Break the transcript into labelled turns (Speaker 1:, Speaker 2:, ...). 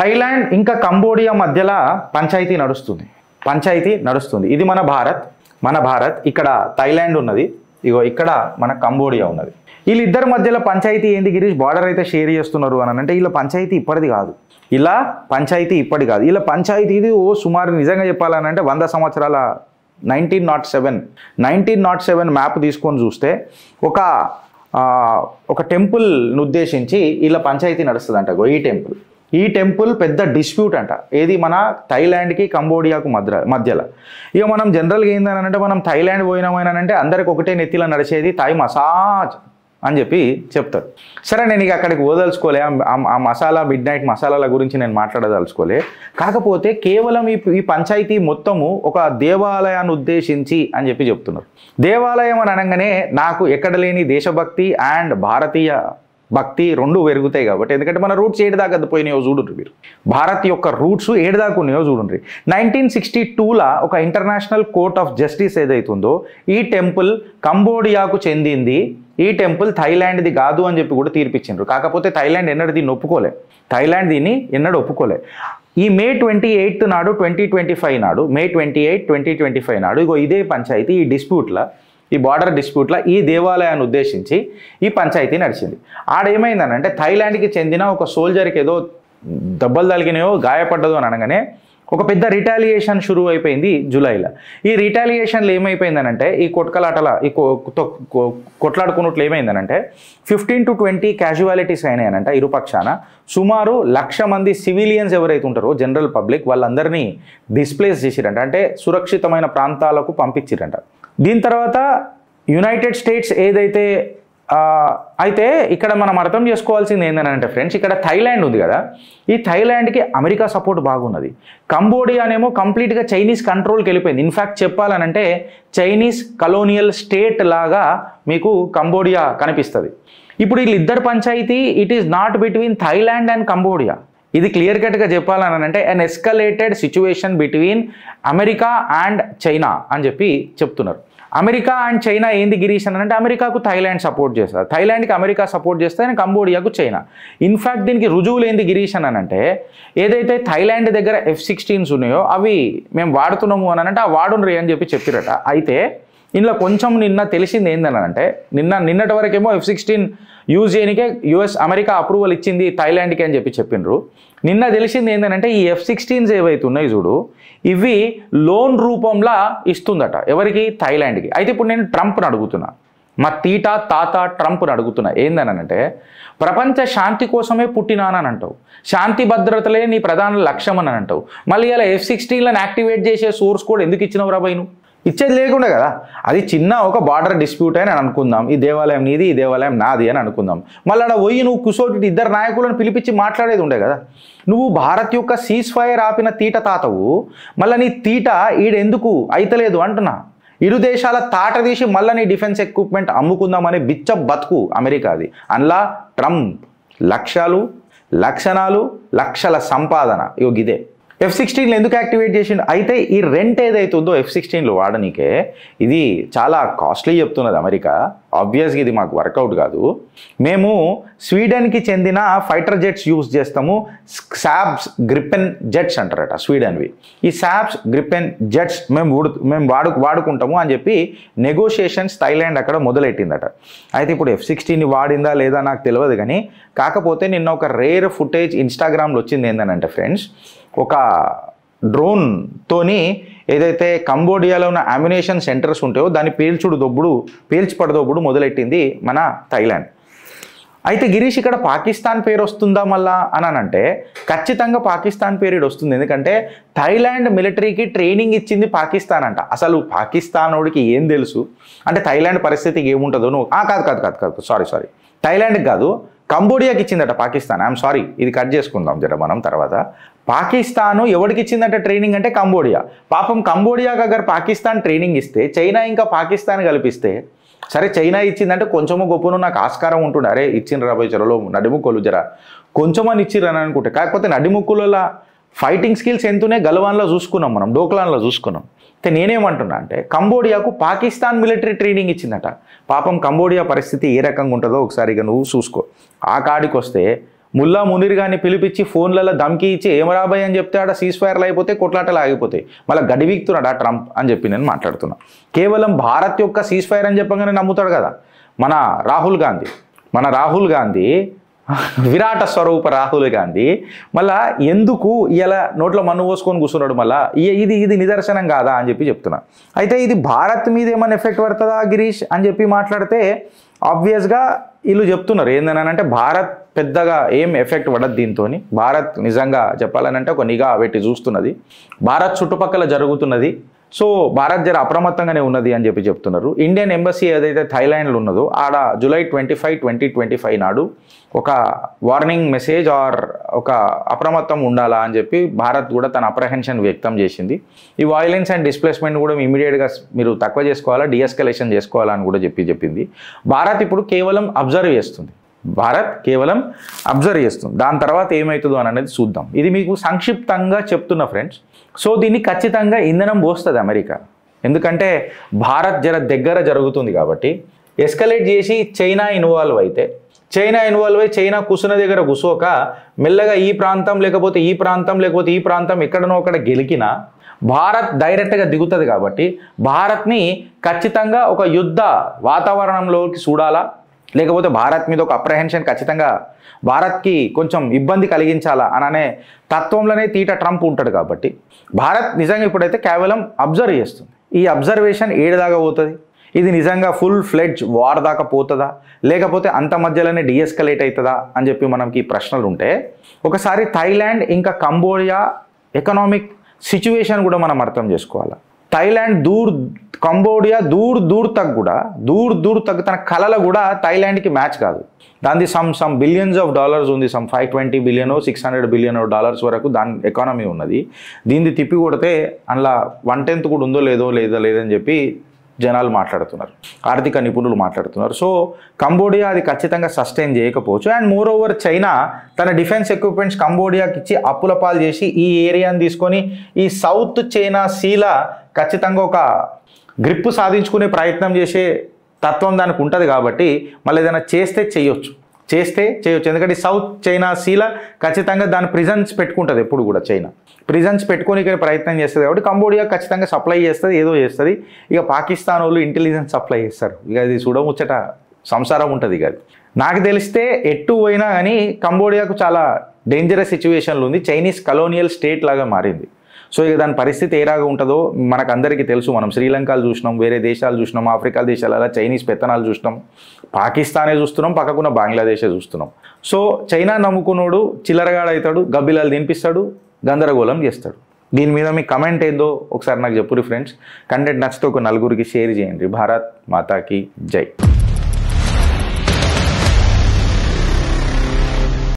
Speaker 1: Thailand ఇంకా Cambodia మధ్యలో పంచాయతీ నడుస్తుంది. ఇది మన భారత్. ఇక్కడ థాయిలాండ్ ఉన్నది, ఇగో ఇక్కడ మన కంబోడియా ఉన్నది. వీళ్ళిద్దరి మధ్యలో పంచాయతీ ఏంది గిరీష్? బార్డర్ అయితే షేర్ చేస్తున్నారు అని అంటే వీళ్ళ పంచాయతీ ఇప్పటిది కాదు. వీళ్ళ పంచాయతీ ఇది సుమారు నిజంగా చెప్పాలనంటే 100 సంవత్సరాల 1907 మ్యాప్ తీసుకొని చూస్తే ఒక టెంపుల్ని ఉద్దేశించి వీళ్ళ పంచాయతీ నడుస్తుందంట. ఈ టెంపుల్ పెద్ద డిస్ప్యూట్ అంట. ఏది మన థాయిలాండ్కి కంబోడియాకు మధ్యలో. ఇక మనం జనరల్గా ఏందనంటే మనం థాయిలాండ్ పోయినామేనంటే అందరికి ఒకటే నెత్తిలో నడిచేది థాయ్ మసాజ్ అని చెప్పి చెప్తారు. సరే, నేను ఇక అక్కడికి పోదలుచుకోలే, ఆ మసాలా మిడ్ నైట్ మసాలాల గురించి నేను మాట్లాడదలుచుకోలే. కాకపోతే కేవలం ఈ పంచాయతీ మొత్తము ఒక దేవాలయాన్ని ఉద్దేశించి అని చెప్పి చెప్తున్నారు. దేవాలయం అని అనగానే నాకు ఎక్కడ లేని దేశభక్తి అండ్ భారతీయ భక్తి రెండు పెరుగుతాయి కాబట్టి. ఎందుకంటే మన రూట్స్ ఏడుదాకా పోయినాయో చూడుండ్రి మీరు. భారత్ యొక్క రూట్స్ ఏడుదాకా ఉన్నాయో చూడుండ్రి. 1962లా ఒక ఇంటర్నేషనల్ కోర్ట్ ఆఫ్ జస్టిస్ ఏదైతుందో ఈ టెంపుల్ కంబోడియాకు చెందింది, ఈ టెంపుల్ థాయిలాండ్ది కాదు అని చెప్పి కూడా తీర్పిచ్చిండ్రు. కాకపోతే థాయిలాండ్ దీన్ని ఒప్పుకోలే. ఈ మే 28 నాడు 2025 నాడు మే 28, 2025 నాడు ఇగో ఇదే పంచాయతీ ఈ డిస్ప్యూట్లో, ఈ బార్డర్ డిస్ప్యూట్లో ఈ దేవాలయాన్ని ఉద్దేశించి ఈ పంచాయతీ నడిచింది. ఆడేమైందనంటే థాయిలాండ్కి చెందిన ఒక సోల్జర్కి ఏదో దెబ్బలు తగిలినాయో గాయపడ్డదో అని అనగానే ఒక పెద్ద రిటాలియేషన్ షురూ అయిపోయింది జూలైలో. ఈ రిటాలియేషన్లో ఏమైపోయిందనంటే ఈ కొట్లాడుకున్నట్లు ఏమైందనంటే 15 to 20 క్యాజువాలిటీస్ అయినాయనంట ఇరుపక్షాన. సుమారు 1,00,000 మంది సివిలియన్స్ ఎవరైతే ఉంటారో జనరల్ పబ్లిక్ వాళ్ళందరినీ డిస్ప్లేస్ చేసిరంట, అంటే సురక్షితమైన ప్రాంతాలకు పంపించిరంట. దీని తర్వాత యునైటెడ్ స్టేట్స్ ఏదైతే అయితే ఇక్కడ మనం అర్థం చేసుకోవాల్సింది ఏంటంటే ఫ్రెండ్స్, ఇక్కడ థాయిలాండ్ ఉంది కదా, ఈ థాయిలాండ్కి అమెరికా సపోర్ట్ బాగున్నది. కంబోడియానేమో కంప్లీట్గా చైనీస్ కంట్రోల్కి వెళ్ళిపోయింది. ఇన్ఫ్యాక్ట్ చెప్పాలనంటే చైనీస్ కలోనియల్ స్టేట్ లాగా మీకు కంబోడియా కనిపిస్తుంది. ఇప్పుడు వీళ్ళిద్దరు పంచాయతీ it is not between Thailand and Cambodia. ఇది క్లియర్ కట్గా చెప్పాలని అంటే an escalated situation between America and China అని చెప్పి చెప్తున్నారు. అమెరికా అండ్ చైనా ఏంది గిరీష్ అని అంటే అమెరికాకు థాయిలాండ్ సపోర్ట్ చేస్తారు, థాయిలాండ్కి అమెరికా సపోర్ట్ చేస్తారు, కంబోడియాకు చైనా. ఇన్ఫ్యాక్ట్ దీనికి రుజువులు ఏంది గిరీష్ అని అంటే ఏదైతే థాయిలాండ్ దగ్గర F-16s ఉన్నాయో అవి మేము వాడుతున్నాము అని అంటే ఆ వాడుండ్రి అని చెప్పి చెప్పిరట. అయితే ఇందులో కొంచెం నిన్న తెలిసింది ఏందని అంటే నిన్నటి వరకేమో F-16 యూజ్ చేయనికే అమెరికా అప్రూవల్ ఇచ్చింది థాయిలాండ్కి అని చెప్పి చెప్పిండ్రు. నిన్న తెలిసింది ఏంటంటే ఈ F-16s ఏవైతే ఉన్నాయి చూడు ఇవి లోన్ రూపంలో ఇస్తుందట. ఎవరికి? థాయిలాండ్కి. అయితే ఇప్పుడు నేను ట్రంప్ని అడుగుతున్నా, మా తాత ట్రంప్ని అడుగుతున్నా ఏందనంటే ప్రపంచ శాంతి కోసమే పుట్టినానని అంటావు, శాంతి భద్రతలే నీ ప్రధాన లక్ష్యం అని అంటావు, మళ్ళీ ఇలా F-16లను యాక్టివేట్ చేసే సోర్స్ కూడా ఎందుకు ఇచ్చినవు రా నువ్వు? ఇచ్చేది లేకుండా కదా, అది చిన్న ఒక బార్డర్ డిస్ప్యూట్ అని అనుకుందాం, ఈ దేవాలయం నీది ఈ దేవాలయం నాది అని అనుకుందాం. మళ్ళీ అక్కడ పోయి నువ్వు కుసోటి ఇద్దరు నాయకులను పిలిపించి మాట్లాడేది ఉండే కదా. నువ్వు భారత్ యొక్క సీజ్ ఫైర్ ఆపిన తాతవు, మళ్ళీ నీ ఈడెందుకు అయితలేదు అంటున్నా. ఇరు దేశాల తాట తీసి మళ్ళీ నీ డిఫెన్స్ ఎక్విప్మెంట్ అమ్ముకుందామనే బిచ్చ బతుకు అమెరికాది. అందులో ట్రంప్ లక్షణాలు లక్షల సంపాదన ఇదే. F-16లు ఎందుకు యాక్టివేట్ చేసిండు? అయితే ఈ రెంట్ ఏదైతే ఉందో F-16లు వాడనీకే ఇది చాలా కాస్ట్లీ చెప్తున్నది అమెరికా. ఆబ్వియస్గా ఇది మాకు వర్కౌట్ కాదు. మేము స్వీడన్కి చెందిన ఫైటర్ జెట్స్ యూజ్ చేస్తాము, సాబ్స్ గ్రిపెన్ జెట్స్ అంటారట స్వీడన్వి. ఈ సాబ్స్ గ్రిపెన్ జెట్స్ మేము వాడుకుంటాము అని చెప్పి నెగోషియేషన్స్ థాయిలాండ్ అక్కడ మొదలెట్టిందట. అయితే ఇప్పుడు F-16ని వాడిందా లేదా నాకు తెలియదు కానీ, కాకపోతే నిన్న ఒక రేర్ ఫుటేజ్ ఇన్స్టాగ్రామ్లో వచ్చింది ఏంటంటే ఫ్రెండ్స్, ఒక డ్రోన్తోని ఏదైతే కంబోడియాలో ఉన్న అమ్యునేషన్ సెంటర్స్ ఉంటాయో దాన్ని పేల్చిపడదొబ్బుడు మొదలెట్టింది మన థాయిలాండ్. అయితే గిరీష్ ఇక్కడ పాకిస్తాన్ పేరు వస్తుందా మళ్ళా అని అంటే ఖచ్చితంగా పాకిస్తాన్ పేరు వస్తుంది. ఎందుకంటే థాయిలాండ్ మిలిటరీకి ట్రైనింగ్ ఇచ్చింది పాకిస్తాన్ అంట. అసలు పాకిస్తానోడికి ఏం తెలుసు అంటే థాయిలాండ్ పరిస్థితికి ఏముంటుందో నువ్వు కాదు సారీ థాయిలాండ్కి కాదు కంబోడియాకి ఇచ్చిందట పాకిస్తాన్. ఐఎమ్ సారీ, ఇది కట్ చేసుకుందాం జర మనం తర్వాత. పాకిస్తాను ఎవరికి ఇచ్చిందట ట్రైనింగ్ అంటే కంబోడియా. పాపం కంబోడియాకి అగర్ పాకిస్తాన్ ట్రైనింగ్ ఇస్తే చైనా ఇంకా పాకిస్తాన్ కలిపిస్తే, సరే చైనా ఇచ్చిందంటే కొంచెము గొప్పను నాకు ఆస్కారం ఉంటుండే, అరే ఇచ్చిండ్రు రాబోయే చెరలో నడిముక్కులు జర కొంచెమని ఇచ్చిర్రని అనుకుంటే. కాకపోతే నడిముక్కుల ఫైటింగ్ స్కిల్స్ ఎంతనే గల్వాన్లో చూసుకున్నాం, మనం డోక్లాన్లో చూసుకున్నాం. అయితే నేనేమంటున్నా అంటే కంబోడియాకు పాకిస్తాన్ మిలిటరీ ట్రైనింగ్ ఇచ్చిందట. పాపం కంబోడియా పరిస్థితి ఏ రకంగా ఉంటుందో ఒకసారి ఇక నువ్వు చూసుకో. ఆ కాడికి వస్తే ముల్లా మునీర్ గారిని పిలిపించి ఫోన్లలో ధమ్కి ఇచ్చి ఏమరాబాయ్ అని చెప్తే ఆడ సీజ్ ఫైర్లు అయిపోతే కొట్లాటలు ఆగిపోతాయి, మళ్ళీ గడివీక్తున్నాడు ఆ ట్రంప్ అని చెప్పి నేను మాట్లాడుతున్నా. కేవలం భారత్ యొక్క సీజ్ ఫైర్ అని చెప్పగానే నమ్ముతాడు కదా మన రాహుల్ గాంధీ విరాట స్వరూప రాహుల్ గాంధీ మళ్ళా ఎందుకు ఇలా నోట్లో మన్ను పోసుకొని కూర్చున్నాడు, మళ్ళా ఇది నిదర్శనం కాదా అని చెప్పి చెప్తున్నా. అయితే ఇది భారత్ మీద ఏమైనా ఎఫెక్ట్ పడుతుందా గిరీష్ అని చెప్పి మాట్లాడితే ఆబ్వియస్గా వీళ్ళు చెప్తున్నారు ఏందనంటే భారత్ పెద్దగా ఏం ఎఫెక్ట్ పడదు దీంతో. భారత్ నిజంగా చెప్పాలనంటే ఒక నిఘా పెట్టి చూస్తున్నది, భారత్ చుట్టుపక్కల జరుగుతున్నది. సో భారత్ జర అప్రమత్తంగానే ఉన్నది అని చెప్పి చెప్తున్నారు. ఇండియన్ ఎంబసీ ఏదైతే థాయిలాండ్లో ఉన్నదో ఆడ జూలై 25, 2025 నాడు ఒక వార్నింగ్ మెసేజ్ ఆర్ ఒక అప్రమత్తం ఉండాలా అని చెప్పి భారత్ కూడా తన అప్రహెన్షన్ వ్యక్తం చేసింది. ఈ వైలెన్స్ అండ్ డిస్ప్లేస్మెంట్ కూడా ఇమీడియట్గా మీరు తక్కువ చేసుకోవాలా, డిఎస్కలేషన్ చేసుకోవాలా అని కూడా చెప్పింది. భారత్ ఇప్పుడు కేవలం అబ్జర్వ్ చేస్తుంది, దాని తర్వాత ఏమవుతుందో అని అనేది చూద్దాం. ఇది మీకు సంక్షిప్తంగా చెప్తున్నా ఫ్రెండ్స్. సో దీన్ని ఖచ్చితంగా ఇంధనం పోస్తుంది అమెరికా, ఎందుకంటే భారత్ దగ్గర జరుగుతుంది కాబట్టి. ఎస్కలేట్ చేసి చైనా ఇన్వాల్వ్ అయి చైనా కూర్చున్న దగ్గర కూర్చోక మెల్లగా ఈ ప్రాంతం లేకపోతే ఈ ప్రాంతం ఎక్కడనో అక్కడ గెలికినా భారత్ డైరెక్ట్గా దిగుతుంది కాబట్టి భారత్ని ఖచ్చితంగా ఒక యుద్ధ వాతావరణంలోకి చూడాలా, లేకపోతే భారత్ మీద ఒక అప్రహెన్షన్ ఖచ్చితంగా భారత్కి కొంచెం ఇబ్బంది కలిగించాలా అనే తత్వంలోనే ట్రంప్ ఉంటాడు కాబట్టి భారత్ నిజంగా ఇప్పుడైతే కేవలం అబ్జర్వ్ చేస్తుంది. ఈ అబ్జర్వేషన్ ఏడుదాకా పోతుంది, ఇది నిజంగా ఫుల్ ఫ్లెడ్జ్ వార్ దాకా పోతుందా, లేకపోతే అంత మధ్యలోనే డిఎస్కలేట్ అవుతుందా అని చెప్పి మనకి ప్రశ్నలు ఉంటే ఒకసారి థాయిలాండ్ ఇంకా కంబోడియా ఎకనామిక్ సిచ్యువేషన్ కూడా మనం అర్థం చేసుకోవాలి. థాయిలాండ్ కంబోడియా దూర్ తగ్గ తన కళలు కూడా థాయిలాండ్కి మ్యాచ్ కాదు. దాని సమ్ బిలియన్స్ ఆఫ్ డాలర్స్ ఉంది, సమ్ 520 బిలియన్ 600 బిలియన్ డాలర్స్ వరకు దాని ఎకానమీ ఉన్నది. దీన్ని తిప్పి కొడితే అందులో 1/10 కూడా ఉందో లేదని చెప్పి జనాలు మాట్లాడుతున్నారు, ఆర్థిక నిపుణులు మాట్లాడుతున్నారు. సో కంబోడియా అది ఖచ్చితంగా సస్టైన్ చేయకపోవచ్చు. అండ్ మోర్ ఓవర్ చైనా తన డిఫెన్స్ ఎక్విప్మెంట్స్ కంబోడియాకి ఇచ్చి అప్పుల పాలు చేసి ఈ ఏరియాని తీసుకొని ఈ సౌత్ చైనా సీల ఖచ్చితంగా ఒక గ్రిప్ సాధించుకునే ప్రయత్నం చేసే తత్వం దానికి ఉంటుంది కాబట్టి మళ్ళీ ఏదైనా చేస్తే చేయొచ్చు. ఎందుకంటే సౌత్ చైనా సీల ఖచ్చితంగా దాని ప్రిజన్స్ పెట్టుకుంటుంది, ఎప్పుడు కూడా చైనా ప్రిజన్స్ పెట్టుకొని ప్రయత్నం చేస్తుంది కాబట్టి కంబోడియా ఖచ్చితంగా సప్లై చేస్తుంది, ఏదో చేస్తుంది. ఇక పాకిస్తాన్ వాళ్ళు ఇంటెలిజెన్స్ సప్లై చేస్తారు, ఇక అది చూడముచ్చట సంసారం ఉంటుంది. ఇక నాకు తెలిస్తే ఎట్టు పోయినా కానీ కంబోడియాకు చాలా డేంజరస్ సిచ్యువేషన్లు ఉంది, చైనీస్ కలోనియల్ స్టేట్ లాగా మారింది. సో ఇక దాని పరిస్థితి ఏలాగా ఉంటుందో మనకు అందరికీ తెలుసు. మనం శ్రీలంకలు చూసినాం, వేరే దేశాలు చూసినాం, ఆఫ్రికా దేశాలు అలా చైనీస్ పెత్తనాలు చూసినాం, పాకిస్తానే చూస్తున్నాం, పక్కకున్న బంగ్లాదేశే చూస్తున్నాం. సో చైనా నమ్ముకున్నోడు చిల్లరగాడు అవుతాడు, గబ్బిలాలు తినిపిస్తాడు, గందరగోళం చేస్తాడు. దీని మీద మీ కమెంట్ ఏందో ఒకసారి నాకు చెప్పుర్రి ఫ్రెండ్స్. కంటెంట్ నచ్చితే ఒక నలుగురికి షేర్ చేయండి. భారత్ మాతాకి జై.